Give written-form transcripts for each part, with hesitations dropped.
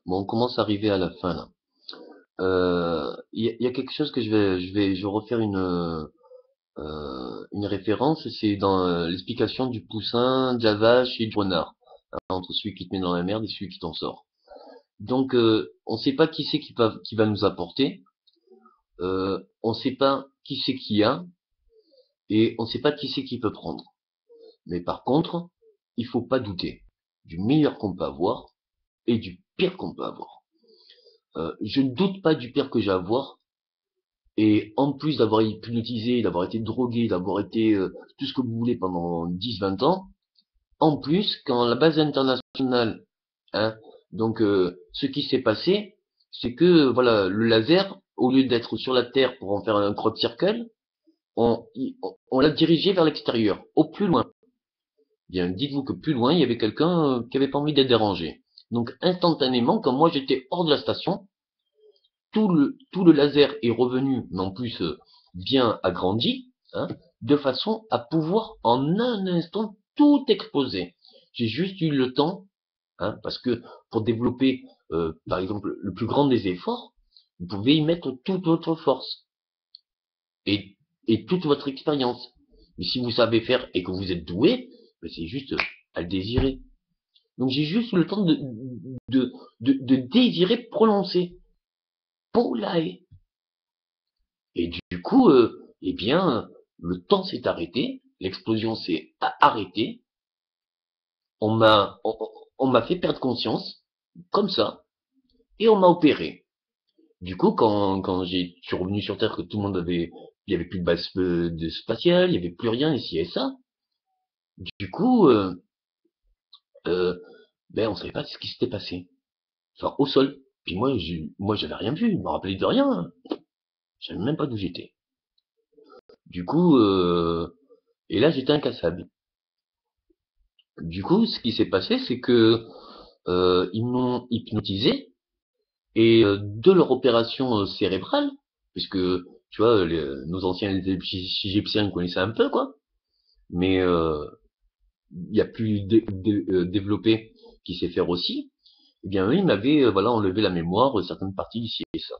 Bon, on commence à arriver à la fin là. Il y a quelque chose que je vais refaire une référence, c'est dans l'explication du poussin de la vache et du renard, hein, entre celui qui te met dans la merde et celui qui t'en sort. Donc, on ne sait pas qui c'est qui va nous apporter, on ne sait pas qui c'est qui a, et on ne sait pas qui c'est qui peut prendre. Mais par contre, il faut pas douter du meilleur qu'on peut avoir et du pire qu'on peut avoir. Je ne doute pas du pire que j'ai à avoir, et en plus d'avoir été hypnotisé, d'avoir été drogué, d'avoir été tout ce que vous voulez pendant 10-20 ans, en plus, quand la base internationale, hein, donc ce qui s'est passé, c'est que voilà, le laser, au lieu d'être sur la Terre pour en faire un crop circle, on l'a dirigé vers l'extérieur, au plus loin. Bien, dites-vous que plus loin, il y avait quelqu'un qui avait pas envie d'être dérangé. Donc instantanément, quand moi j'étais hors de la station, tout le laser est revenu, mais en plus bien agrandi, hein, de façon à pouvoir en un instant tout exploser. J'ai juste eu le temps, hein, parce que pour développer, par exemple, le plus grand des efforts, vous pouvez y mettre toute votre force et, et toute votre expérience. Mais si vous savez faire et que vous êtes doué, ben c'est juste à le désirer. Donc j'ai juste eu le temps de, de désirer prononcer Paulae. Et du coup, eh bien, le temps s'est arrêté, l'explosion s'est arrêtée, on m'a fait perdre conscience, comme ça, et on m'a opéré. Du coup, quand je suis revenu sur Terre, que tout le monde il y avait plus de base de spatiale, il y avait plus rien ici et ça. Du coup, euh, ben on savait pas ce qui s'était passé. Enfin, au sol. Puis moi, j'avais rien vu, je me rappelais de rien. Je savais même pas d'où j'étais. Du coup, et là, j'étais incassable. Du coup, ce qui s'est passé, c'est que ils m'ont hypnotisé et de leur opération cérébrale, puisque tu vois, nos anciens égyptiens connaissaient un peu quoi, mais il y a plus développé qui sait faire aussi. Eh bien, eux, ils m'avaient voilà enlevé la mémoire, certaines parties d'ici et ça,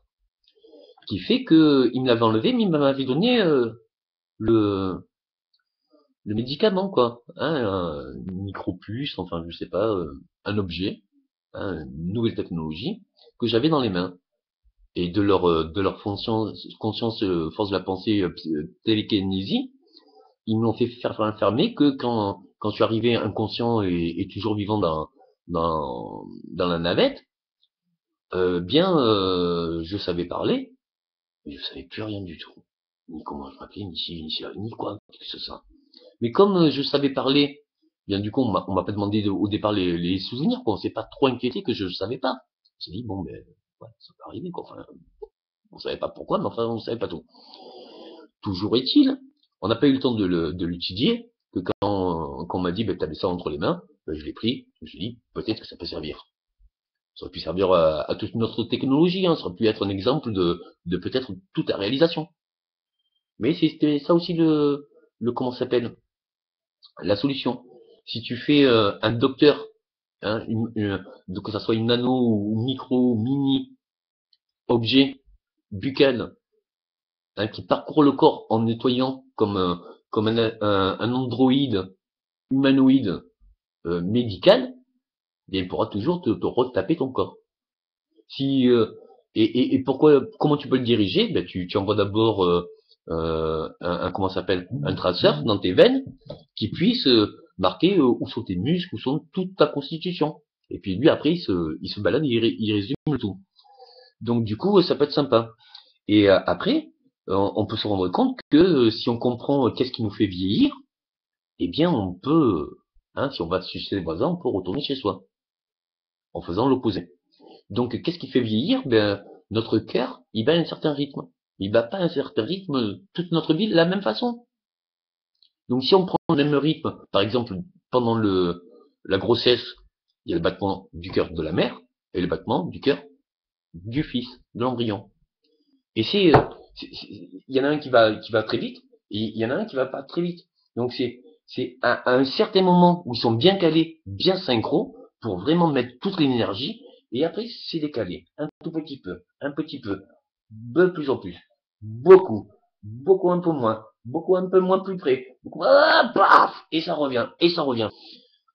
qui fait que ils me l'avaient enlevé, mais ils m'avaient donné le le médicament quoi, hein, une micropuce, enfin je sais pas, un objet, hein, une nouvelle technologie que j'avais dans les mains. Et de leur conscience, force de la pensée, télékinésie, ils m'ont fait faire fermer que quand je suis arrivé inconscient et toujours vivant dans la navette, bien, je savais parler, mais je savais plus rien du tout. Ni comment je m'appelais, ni quoi, que ce soit. Mais comme je savais parler, bien du coup, on m'a pas demandé au départ les souvenirs, quoi. On s'est pas trop inquiété que je savais pas. J'ai dit, bon, ben, ouais, ça peut arriver, quoi. Enfin, on savait pas pourquoi, mais enfin, on savait pas tout. Toujours est-il, on n'a pas eu le temps de l'étudier, que quand on m'a dit, ben, t'avais ça entre les mains, ben, je l'ai pris, je me suis dit, peut-être que ça peut servir. Ça aurait pu servir à toute notre technologie, hein, ça aurait pu être un exemple de peut-être toute la réalisation. Mais c'était ça aussi comment ça s'appelle, la solution. Si tu fais un docteur, hein, que ça soit une nano ou micro, mini objet buccal, hein, qui parcourt le corps en nettoyant comme un androïde humanoïde médical, eh bien, il pourra toujours te retaper ton corps. Si et pourquoi, comment tu peux le diriger? Ben, tu envoies d'abord comment ça s'appelle, un traceur dans tes veines qui puisse marquer où sont tes muscles, où sont toute ta constitution. Et puis lui après il se balade, il résume tout. Donc du coup ça peut être sympa. Et après on peut se rendre compte que si on comprend qu'est-ce qui nous fait vieillir, eh bien on peut, hein, si on va chez les voisins, on peut retourner chez soi en faisant l'opposé. Donc, qu'est-ce qui fait vieillir? Ben, notre cœur, il bat un certain rythme. Il bat pas un certain rythme toute notre vie de la même façon. Donc, si on prend le même rythme, par exemple, pendant la grossesse, il y a le battement du cœur de la mère et le battement du cœur du fils, de l'embryon. Et il y en a un qui va très vite et il y en a un qui va pas très vite. Donc, c'est à un certain moment où ils sont bien calés, bien synchro, pour vraiment mettre toute l'énergie. Et après, c'est décalé. Un tout petit peu, de plus en plus, beaucoup, beaucoup un peu moins, beaucoup un peu moins plus près, beaucoup, paf, et ça revient.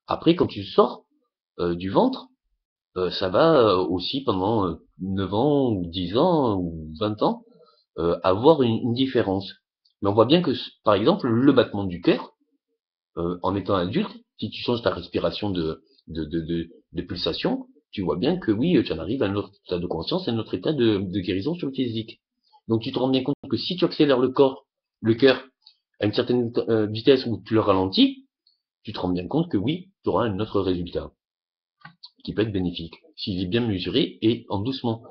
Après, quand tu sors du ventre, ça va aussi pendant 9 ans, ou 10 ans, ou 20 ans, avoir une différence. Mais on voit bien que, par exemple, le battement du cœur, en étant adulte, si tu changes ta respiration de pulsation, tu vois bien que oui, tu en arrives à un autre état de conscience, à un autre état de guérison sur le physique. Donc tu te rends bien compte que si tu accélères le cœur, à une certaine vitesse où tu le ralentis, tu te rends bien compte que oui, tu auras un autre résultat qui peut être bénéfique, s'il est bien mesuré et en doucement.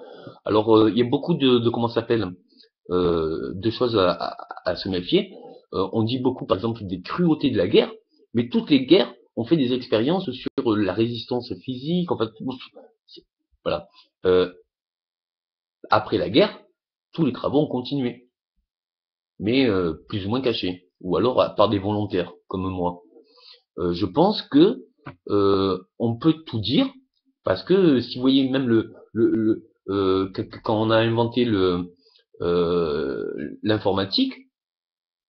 Alors il y a beaucoup de comment ça s'appelle de choses à se méfier. On dit beaucoup, par exemple, des cruautés de la guerre, mais toutes les guerres ont fait des expériences sur la résistance physique. En fait, voilà. Euh, Après la guerre, tous les travaux ont continué, mais plus ou moins cachés, ou alors par des volontaires comme moi. Je pense que on peut tout dire, parce que si vous voyez même quand on a inventé l'informatique,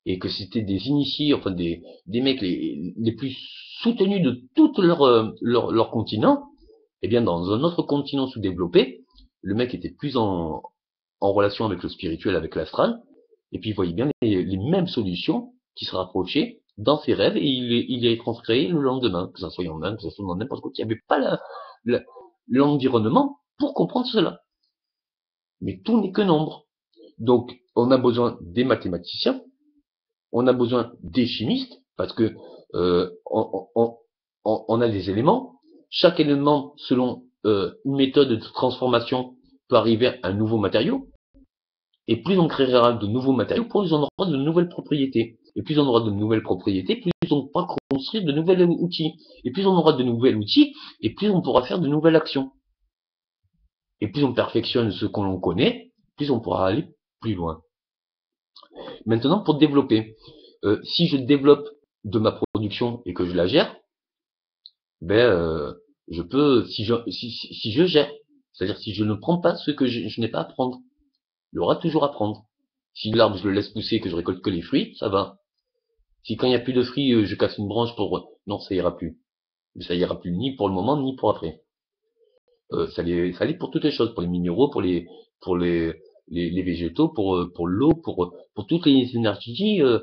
et que c'était des initiés, enfin des mecs les plus soutenus de tout leur continent, eh bien dans un autre continent sous-développé, le mec était plus en relation avec le spirituel, avec l'astral, et puis il voyait bien les mêmes solutions qui se rapprochaient dans ses rêves, et il les transcréait le lendemain, que ça soit en Inde, que ça soit dans n'importe quoi. Il n'y avait pas l'environnement pour comprendre cela. Mais tout n'est que nombre. Donc, on a besoin des mathématiciens, on a besoin des chimistes, parce que on a des éléments. Chaque élément, selon une méthode de transformation, peut arriver à un nouveau matériau. Et plus on créera de nouveaux matériaux, plus on aura de nouvelles propriétés. Et plus on aura de nouvelles propriétés, plus on pourra construire de nouveaux outils. Et plus on aura de nouveaux outils, et plus on pourra faire de nouvelles actions. Et plus on perfectionne ce qu'on connaît, plus on pourra aller plus loin. Maintenant, pour développer, si je développe de ma production et que je la gère, ben je peux, si je gère, c'est-à-dire si je ne prends pas ce que je n'ai pas à prendre, il y aura toujours à prendre. Si l'arbre je le laisse pousser et que je récolte que les fruits, ça va. Si quand il n'y a plus de fruits, je casse une branche pour, non, ça ira plus. Ça ira plus ni pour le moment ni pour après. Ça l'est pour toutes les choses, pour les minéraux, pour les végétaux, pour l'eau, pour toutes les énergies euh,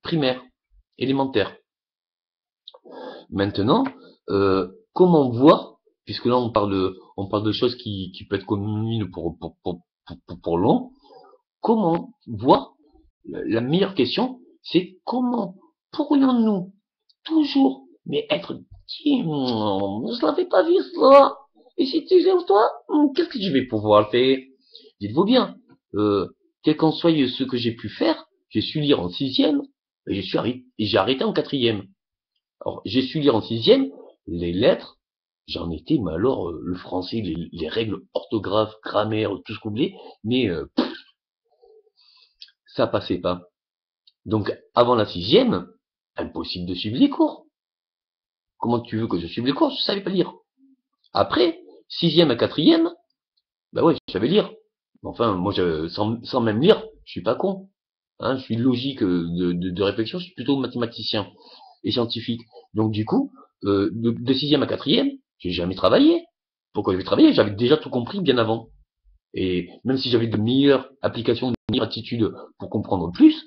primaires, élémentaires. Maintenant, comment voir, puisque là on parle de choses qui peuvent être communes pour long, comment voir, la meilleure question, c'est comment pourrions-nous toujours, mais être dit, je l'avais pas vu ça, et si tu fais toi, qu'est-ce que je vais pouvoir faire? Dites-vous bien, quel qu'en soit ce que j'ai pu faire, j'ai su lire en sixième, et j'ai arrêté en quatrième. Alors, j'ai su lire en sixième, les lettres, j'en étais, mais alors, le français, les règles orthographe, grammaire, tout ce qu'on voulait, mais ça passait pas. Donc, avant la sixième, impossible de suivre les cours. Comment tu veux que je suive les cours? Je savais pas lire. Après, sixième à quatrième, bah ouais, je savais lire. Enfin, moi, sans même lire, je suis pas con. Hein, je suis logique de réflexion, je suis plutôt mathématicien et scientifique. Donc du coup, de sixième à quatrième, j'ai jamais travaillé. Pourquoi j'ai travaillé? J'avais déjà tout compris bien avant. Et même si j'avais de meilleures applications, de meilleures attitudes pour comprendre plus,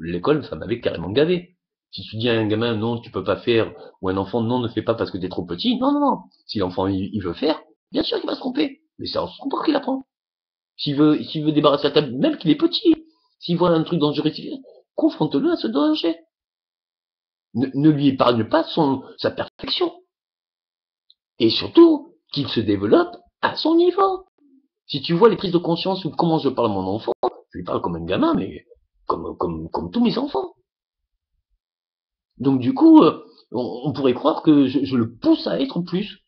l'école, ça m'avait carrément gavé. Si tu dis à un gamin non, tu peux pas faire, ou un enfant non, ne fais pas parce que t'es trop petit, non, non, non. Si l'enfant il veut faire, bien sûr qu'il va se tromper. Mais c'est en se trompant qu'il apprend. S'il veut débarrasser la table, même qu'il est petit, s'il voit un truc dangereux, confronte-le à ce danger. Ne lui épargne pas sa perfection. Et surtout, qu'il se développe à son niveau. Si tu vois les prises de conscience ou comment je parle à mon enfant, je lui parle comme un gamin, mais comme tous mes enfants. Donc du coup, on pourrait croire que je le pousse à être plus.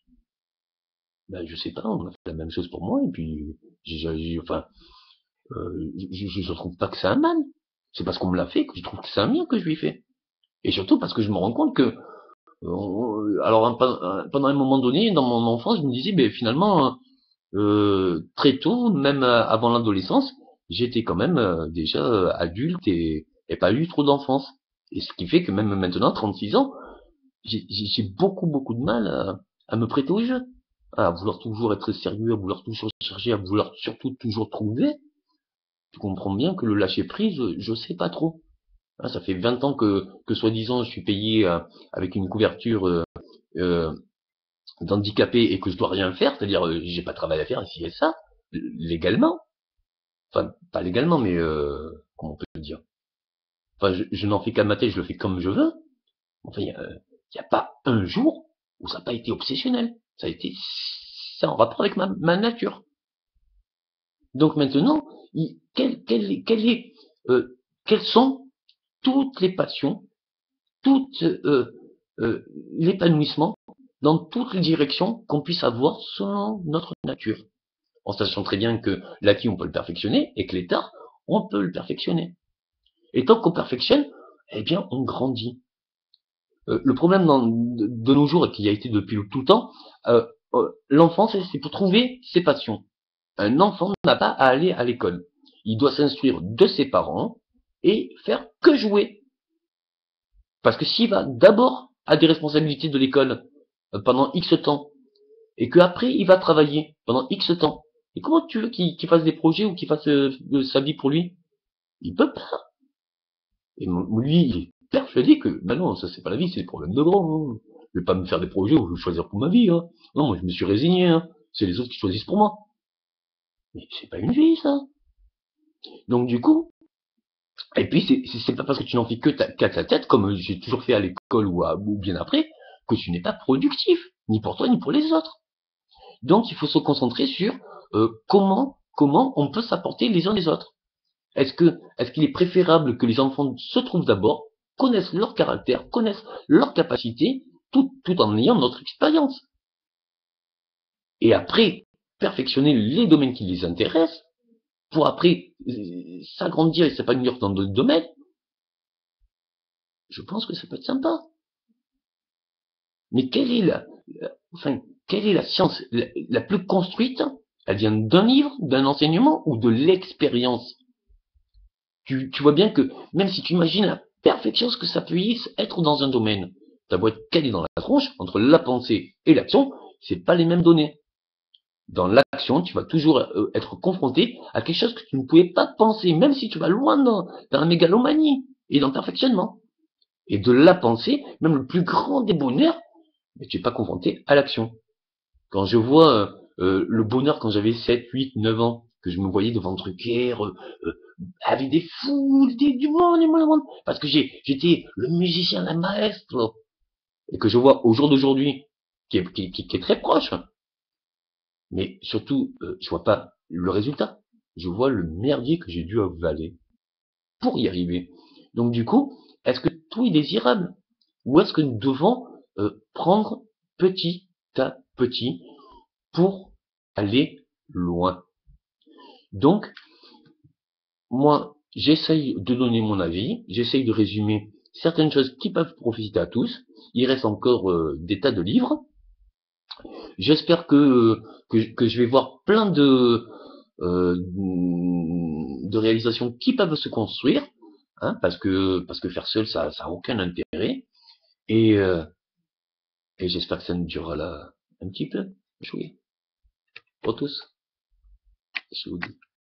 Ben, je sais pas, on a fait la même chose pour moi, et puis, enfin, je trouve pas que c'est un mal. C'est parce qu'on me l'a fait que je trouve que c'est un bien que je lui fais. Et surtout parce que je me rends compte que Alors, pendant un moment donné, dans mon enfance, je me disais, ben, finalement, très tôt, même avant l'adolescence, j'étais quand même déjà adulte et pas eu trop d'enfance. Et ce qui fait que même maintenant, 36 ans, j'ai beaucoup de mal à me prêter au jeu. À vouloir toujours être sérieux, à vouloir toujours chercher, à vouloir surtout toujours trouver. Tu comprends bien que le lâcher prise, je sais pas trop. Hein, ça fait 20 ans que soi-disant je suis payé avec une couverture euh, d'handicapé et que je dois rien faire, c'est-à-dire j'ai pas de travail à faire ici et ça, légalement. Enfin, pas légalement, mais comment on peut le dire. Enfin, je n'en fais qu'à ma tête, je le fais comme je veux. Enfin, y a pas un jour où ça n'a pas été obsessionnel. Ça a été, c'est en rapport avec ma nature. Donc maintenant, quelles sont toutes les passions, toutes l'épanouissement dans toutes les directions qu'on puisse avoir selon notre nature. En sachant très bien que l'acquis, on peut le perfectionner, et que l'état, on peut le perfectionner. Et tant qu'on perfectionne, eh bien, on grandit. Le problème de nos jours, et qui a été depuis tout le temps, l'enfance, c'est pour trouver ses passions. Un enfant n'a pas à aller à l'école. Il doit s'instruire de ses parents et faire que jouer. Parce que s'il va d'abord à des responsabilités de l'école pendant X temps, et qu'après il va travailler pendant X temps, et comment tu veux qu'il fasse des projets ou qu'il fasse sa vie pour lui? Il peut pas. Et lui, il est persuadé que, bah non, ça c'est pas la vie, c'est des problèmes de grands. Hein. Je vais pas me faire des projets où je vais choisir pour ma vie. Hein. Non, moi je me suis résigné. Hein. C'est les autres qui choisissent pour moi. Mais c'est pas une vie, ça. Donc du coup, et puis c'est pas parce que tu n'en fais que qu'à ta tête, comme j'ai toujours fait à l'école ou bien après, que tu n'es pas productif, ni pour toi ni pour les autres. Donc il faut se concentrer sur comment on peut s'apporter les uns les autres. Est-ce qu'il est préférable que les enfants se trouvent d'abord, connaissent leur caractère, connaissent leurs capacités, tout en ayant notre expérience. Et après, perfectionner les domaines qui les intéressent, pour après s'agrandir et s'épanouir dans d'autres domaines, je pense que ça peut être sympa. Mais enfin, quelle est la science la plus construite? Elle vient d'un livre, d'un enseignement ou de l'expérience? Tu vois bien que même si tu imagines la perfection ce que ça puisse être dans un domaine, ta boîte calée dans la tronche, entre la pensée et l'action, c'est pas les mêmes données. Dans l'action, tu vas toujours être confronté à quelque chose que tu ne pouvais pas penser, même si tu vas loin dans la mégalomanie et dans le perfectionnement. Et de la pensée, même le plus grand des bonheurs, mais tu n'es pas confronté à l'action. Quand je vois le bonheur quand j'avais 7, 8, 9 ans, que je me voyais devant Drucker, avec des foules, du monde, parce que j'étais le musicien, la maestro, et que je vois au jour d'aujourd'hui, qui est très proche, mais surtout, je vois pas le résultat, je vois le merdier que j'ai dû avaler pour y arriver. Donc du coup, est-ce que tout est désirable? Ou est-ce que nous devons prendre petit à petit pour aller loin? Donc, moi, j'essaye de donner mon avis, j'essaye de résumer certaines choses qui peuvent profiter à tous. Il reste encore des tas de livres. J'espère que je vais voir plein de réalisations qui peuvent se construire, hein, parce que faire seul, ça a aucun intérêt. Et, euh, et j'espère que ça nous durera là un petit peu. Jouer. Pour tous. Je vous dis.